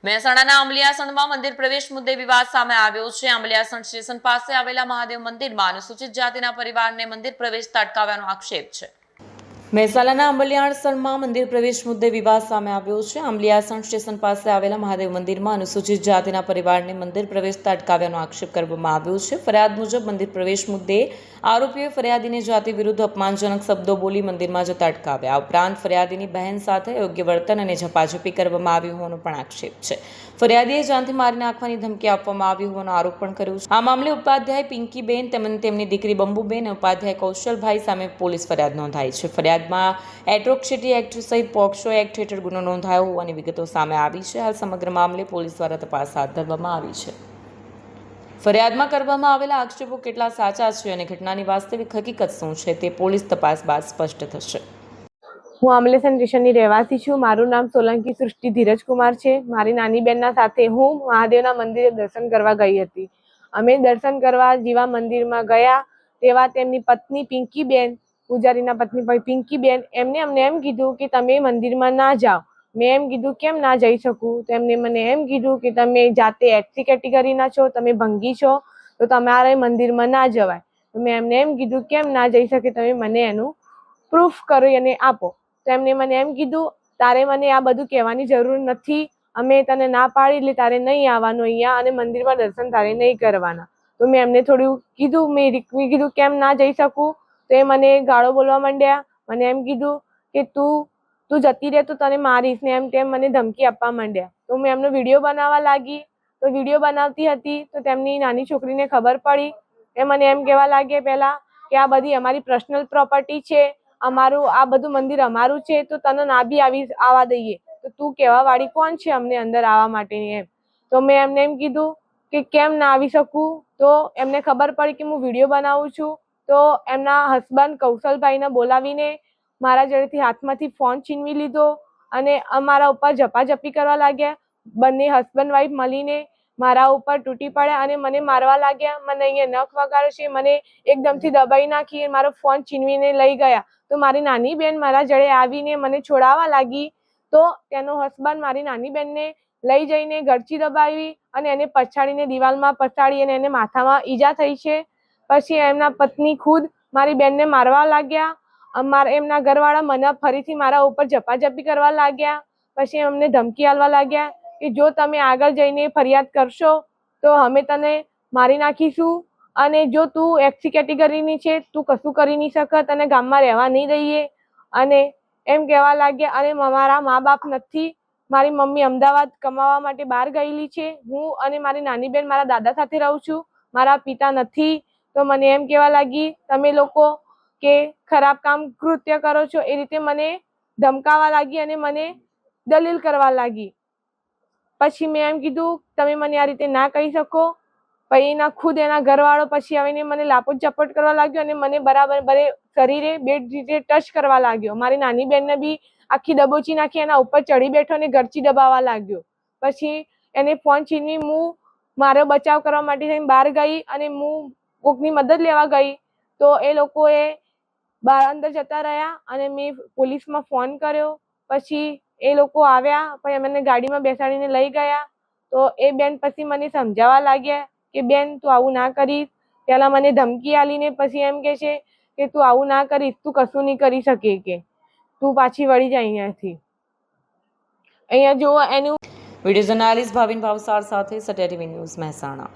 મહેસાણાના અંબલિયાસણમાં મંદિર પ્રવેશ મુદ્દે વિવાદ સામે આવ્યો છે। અંબલિયાસણ સ્ટેશન પાસે આવેલા મહાદેવ મંદિરમાં અનુસૂચિત જાતિના પરિવારને મંદિર પ્રવેશતા અટકાવવાનો આક્ષેપ છે। મહેસાણાના અંબલિયાસણમાં મંદિર પ્રવેશ મુદ્દે વિવાદ સામે આવ્યો છે। અંબલિયાસણ સ્ટેશન પાસે આવેલા મહાદેવ મંદિરમાં અનુસૂચિત જાતિના પરિવારને મંદિર પ્રવેશતા અટકાવવાનો આક્ષેપ કરવામાં આવ્યો છે। ફરિયાદ મુજબ મંદિર પ્રવેશ મુદ્દે આરોપીઓએ ફરિયાદીને જાતિ વિરુદ્ધ અપમાનજનક શબ્દો બોલી મંદિરમાં જતા અટકાવ્યા। ઉપરાંત ફરિયાદીની બહેન સાથે યોગ્ય વર્તન અને ઝપાઝપી કરવામાં આવી હોવાનો પણ આક્ષેપ છે। ફરિયાદીએ જાનથી મારી નાખવાની ધમકી આપવામાં આવી હોવાનો આરોપ પણ કર્યો છે। આ મામલે ઉપાધ્યાય પિંકીબેન તેમજ તેમની દીકરી બંબુબેન અને ઉપાધ્યાય કૌશલભાઈ સામે પોલીસ ફરિયાદ નોંધાઈ છે। ફરિયાદમાં એટ્રોસિટી એક્ટ સહિત પોક્સો એક્ટ હેઠળ ગુનો નોંધાયો હોવાની વિગતો સામે આવી છે। હાલ સમગ્ર મામલે પોલીસ દ્વારા તપાસ હાથ ધરવામાં આવી છે। ફરિયાદમાં કરવામાં આવેલા આક્ષેપો કેટલા સાચા છે અને ઘટનાની વાસ્તવિક હકીકત શું છે તે પોલીસ તપાસ બાદ સ્પષ્ટ થશે। હું અંબલેસન સ્ટેશનની રહેવાસી છું। મારું નામ સોલંકી સૃષ્ટિ ધીરજકુમાર છે। મારી નાની બહેનના સાથે હું મહાદેવના મંદિરે દર્શન કરવા ગઈ હતી। અમે દર્શન કરવા જેવા મંદિરમાં ગયા તેવા તેમની પત્ની પિંકીબેન, પૂજારીના પત્ની પિંકીબેન, એમને અમને એમ કીધું કે તમે મંદિરમાં ના જાઓ। મેં એમ કીધું કેમ ના જઈ શકું? તો એમને મને એમ કીધું કે તમે જાતે એસસી કેટેગરીના છો, તમે ભંગી છો, તો તમારે મંદિરમાં ના જવાય। તો મેં એમને એમ કીધું કેમ ના જઈ શકે, તમે મને એનું પ્રૂફ કરી અને આપો। તો એમને મને એમ કીધું તારે મને આ બધું કહેવાની જરૂર નથી, અમે તને ના પાડી એટલે તારે નહીં આવવાનું અહીંયા અને મંદિરમાં દર્શન તારે નહીં કરવાના। તો મેં એમને થોડું કીધું, મેં કીધું કેમ ના જઈ શકું? તો એ મને ગાળો બોલવા માંડ્યા। મને એમ કીધું કે તું જતી રહે તો તને મારીશ ને એમ તેમ મને ધમકી આપવા માંડ્યા। તો મેં એમનો વિડીયો બનાવવા લાગી। તો વિડીયો બનાવતી હતી તો તેમની નાની છોકરીને ખબર પડી। એ મને એમ કહેવા લાગે પહેલાં કે આ બધી અમારી પર્સનલ પ્રોપર્ટી છે, અમારું આ બધું મંદિર અમારું છે, તો તને ના બી આવવા દઈએ, તો તું કહેવાવાળી કોણ છે અમને અંદર આવવા માટેની એમ। તો મેં એમને એમ કીધું કે કેમ ના આવી શકું? તો એમને ખબર પડી કે હું વિડીયો બનાવું છું। તો એમના હસબન્ડ કૌશલભાઈને બોલાવીને મારા જોડેથી હાથમાંથી ફોન છીનવી લીધો અને અમારા ઉપર ઝપાઝપી કરવા લાગ્યા। બંને હસબન્ડ વાઈફ મળીને મારા ઉપર તૂટી પડ્યા અને મને મારવા લાગ્યા। મને અહીંયા નખ વગાડશે, મને એકદમથી દબાઈ નાખી, મારો ફોન છીનવીને લઈ ગયા। તો મારી નાની બેન મારા જોડે આવીને મને છોડાવવા લાગી। તો તેનો હસબન્ડ મારી નાની બેનને લઈ જઈને ગળચી દબાવી અને એને પછાડીને દિવાલમાં પછાડી અને એને માથામાં ઈજા થઈ છે। પછી એમના પત્ની ખુદ મારી બેનને મારવા લાગ્યા। એમના ઘરવાળા મને ફરીથી મારા ઉપર ઝપાઝપી કરવા લાગ્યા। પછી અમને ધમકી આપવા લાગ્યા કે જો તમે આગળ જઈને ફરિયાદ કરશો તો અમે તને મારી નાખીશું અને જો તું એસસી કેટેગરીની છે, તું કશું કરી નહીં શકત અને ગામમાં રહેવા નહીં દઈએ અને એમ કહેવા લાગ્યા। અને મારા મા બાપ નથી, મારી મમ્મી અમદાવાદ કમાવા માટે બહાર ગયેલી છે, હું અને મારી નાની બેન મારા દાદા સાથે રહું છું, મારા પિતા નથી। તો મને એમ કહેવા લાગી તમે લોકો કે ખરાબ કામ કૃત્ય કરો છો, એ રીતે મને ધમકાવવા લાગી અને મને દલીલ કરવા લાગી। પછી મેં એમ કીધું તમે મને આ રીતે ના કહી શકો। પછી એના ઘરવાળો પછી આવીને મને લાપોટ ઝપટ કરવા લાગ્યો અને મને બરાબર શરીરે બે રીતે ટચ કરવા લાગ્યો। મારી નાની બેનને બી આખી દબોચી નાખી, એના ઉપર ચડી બેઠો અને ગળચી દબાવવા લાગ્યો। પછી એને ફોન છીનવી હું મારો બચાવ કરવા માટે થઈને બહાર ગઈ અને હું કોકની મદદ લેવા ગઈ તો એ લોકોએ બહાર અંદર જતા રહ્યા અને મેં પોલીસમાં ફોન કર્યો। પછી એ લોકો આવ્યા, પછી મને ગાડીમાં બેસાડીને લઈ ગયા। તો એ બેન પછી મને સમજાવવા લાગ્યા કે બેન તું આવું ના કરીશ। પહેલાં મને ધમકી આલીને પછી એમ કહે છે કે તું આવું ના કરીશ, તું કશું નહીં કરી શકે, કે તું પાછી વળી જાય અહીંયાથી। અહીંયા જુઓ એનું વિડીયો જર્નાલિસ્ટ ભાવિન ભાવસાર સાથે સત્ય ટીવી ન્યૂઝ મહેસાણા।